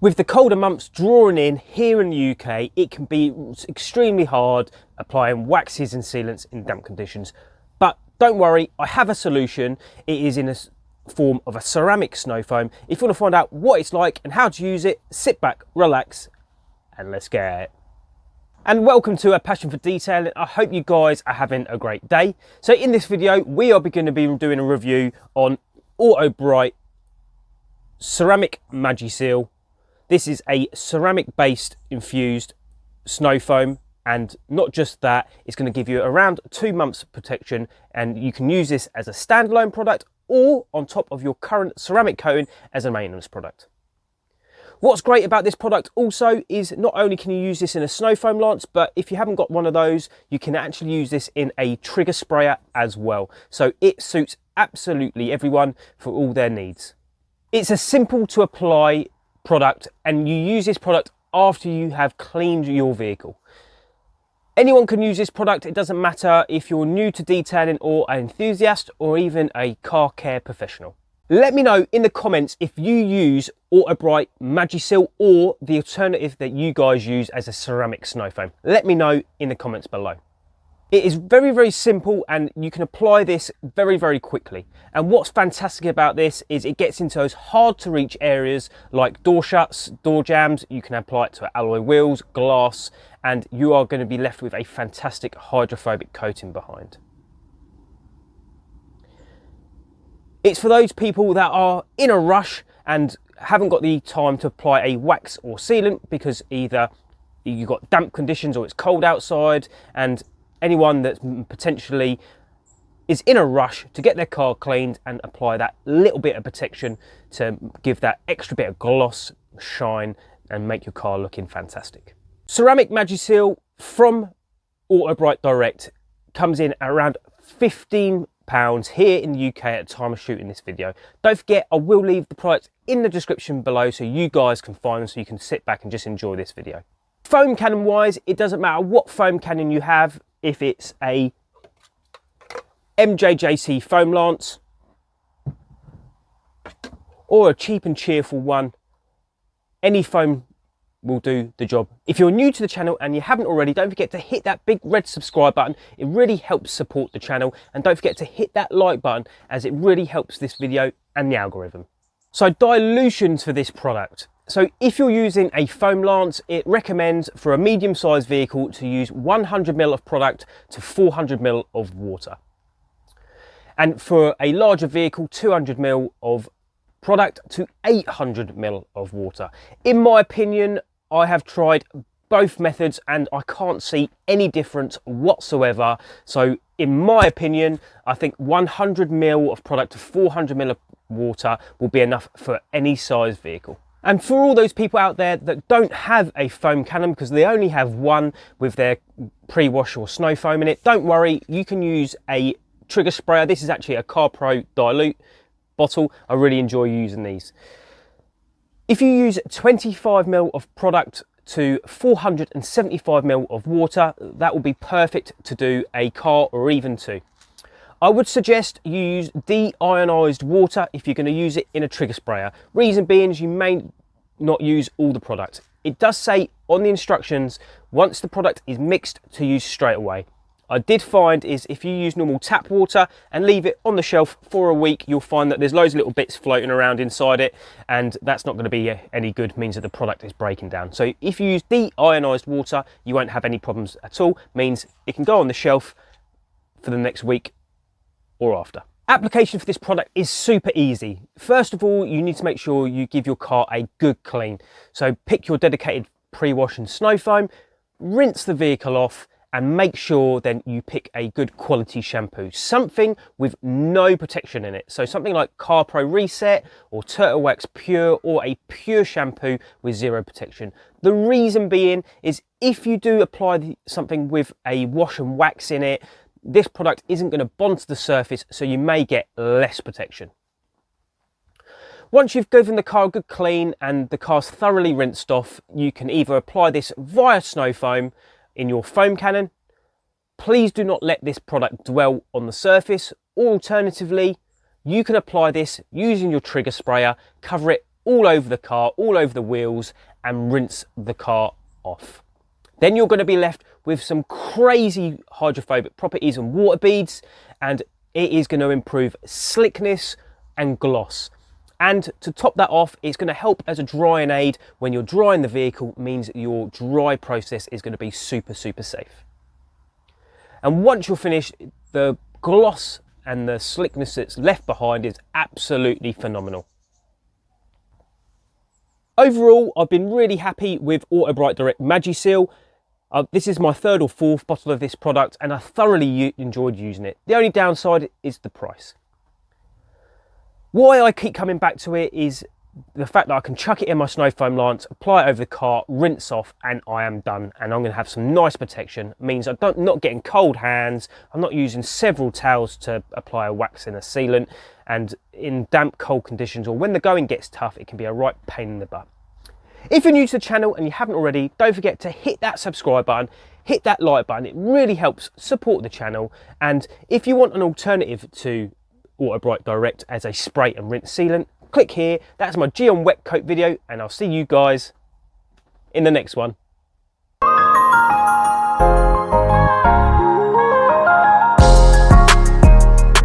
With the colder months drawing in here in the UK, it can be extremely hard applying waxes and sealants in damp conditions. But don't worry, I have a solution. It is in a form of a ceramic snow foam. If you want to find out what it's like and how to use it, sit back, relax, and let's get at it. And welcome to A Passion for Detailing. I hope you guys are having a great day. So in this video, we are going to be doing a review on Autobrite ceramic Magiseal. This is a ceramic based infused snow foam, and not just that, it's going to give you around 2 months protection, and you can use this as a standalone product or on top of your current ceramic coating as a maintenance product. What's great about this product also is not only can you use this in a snow foam lance, but if you haven't got one of those, you can actually use this in a trigger sprayer as well. So it suits absolutely everyone for all their needs. It's a simple to apply product, and you use this product after you have cleaned your vehicle. Anyone can use this product. It doesn't matter if you're new to detailing or an enthusiast or even a car care professional. Let me know in the comments if you use Autobrite Magiseal or the alternative that you guys use as a ceramic snow foam. Let me know in the comments below. It is very, very simple, and you can apply this very, very quickly. And what's fantastic about this is it gets into those hard to reach areas like door shuts, door jambs. You can apply it to alloy wheels, glass, and you are going to be left with a fantastic hydrophobic coating behind. It's for those people that are in a rush and haven't got the time to apply a wax or sealant because either you've got damp conditions or it's cold outside, and anyone that potentially is in a rush to get their car cleaned and apply that little bit of protection to give that extra bit of gloss, shine, and make your car looking fantastic. Ceramic Magiseal from Autobrite Direct comes in at around £15 here in the UK at the time of shooting this video. Don't forget, I will leave the product in the description below so you guys can find them, so you can sit back and just enjoy this video. Foam cannon wise, it doesn't matter what foam cannon you have. If it's a MJJC foam lance or a cheap and cheerful one, any foam will do the job. If you're new to the channel and you haven't already, don't forget to hit that big red subscribe button. It really helps support the channel, and don't forget to hit that like button as it really helps this video and the algorithm. So dilutions for this product. So if you're using a foam lance, it recommends for a medium-sized vehicle to use 100 ml of product to 400 ml of water. And for a larger vehicle, 200 ml of product to 800 ml of water. In my opinion, I have tried both methods and I can't see any difference whatsoever. So in my opinion, I think 100 ml of product to 400 ml of water will be enough for any size vehicle. And for all those people out there that don't have a foam cannon because they only have one with their pre-wash or snow foam in it, don't worry, you can use a trigger sprayer. This is actually a CarPro dilute bottle. I really enjoy using these. If you use 25 ml of product to 475 ml of water, that will be perfect to do a car or even two. I would suggest you use deionized water if you're going to use it in a trigger sprayer. Reason being is you may not use all the product. It does say on the instructions, once the product is mixed, to use straight away. I did find is if you use normal tap water and leave it on the shelf for a week, you'll find that there's loads of little bits floating around inside it, and that's not going to be any good, means that the product is breaking down. So if you use deionized water, you won't have any problems at all, means it can go on the shelf for the next week or after. Application for this product is super easy. First of all, you need to make sure you give your car a good clean. So pick your dedicated pre-wash and snow foam, rinse the vehicle off, and make sure then you pick a good quality shampoo, something with no protection in it. So something like CarPro Reset or Turtle Wax Pure, or a pure shampoo with zero protection. The reason being is if you do apply something with a wash and wax in it, this product isn't going to bond to the surface, so you may get less protection. Once you've given the car a good clean and the car's thoroughly rinsed off, you can either apply this via snow foam in your foam cannon. Please do not let this product dwell on the surface, or alternatively, you can apply this using your trigger sprayer, cover it all over the car, all over the wheels, and rinse the car off. Then you're going to be left with some crazy hydrophobic properties and water beads, and it is going to improve slickness and gloss. And to top that off, it's going to help as a drying aid when you're drying the vehicle. It means that your dry process is going to be super safe. And once you're finished, the gloss and the slickness that's left behind is absolutely phenomenal. Overall, I've been really happy with Autobrite Direct Magiseal. This is my third or fourth bottle of this product, and I thoroughly enjoyed using it. The only downside is the price. Why I keep coming back to it is the fact that I can chuck it in my snowfoam lance, apply it over the car, rinse off, and I am done. And I'm going to have some nice protection. It means I'm not getting cold hands. I'm not using several towels to apply a wax and a sealant. And in damp, cold conditions, or when the going gets tough, it can be a right pain in the butt. If you're new to the channel and you haven't already, don't forget to hit that subscribe button, hit that like button. It really helps support the channel. And if you want an alternative to Autobrite Direct as a spray and rinse sealant, click here. That's my G-on wet coat video, and I'll see you guys in the next one.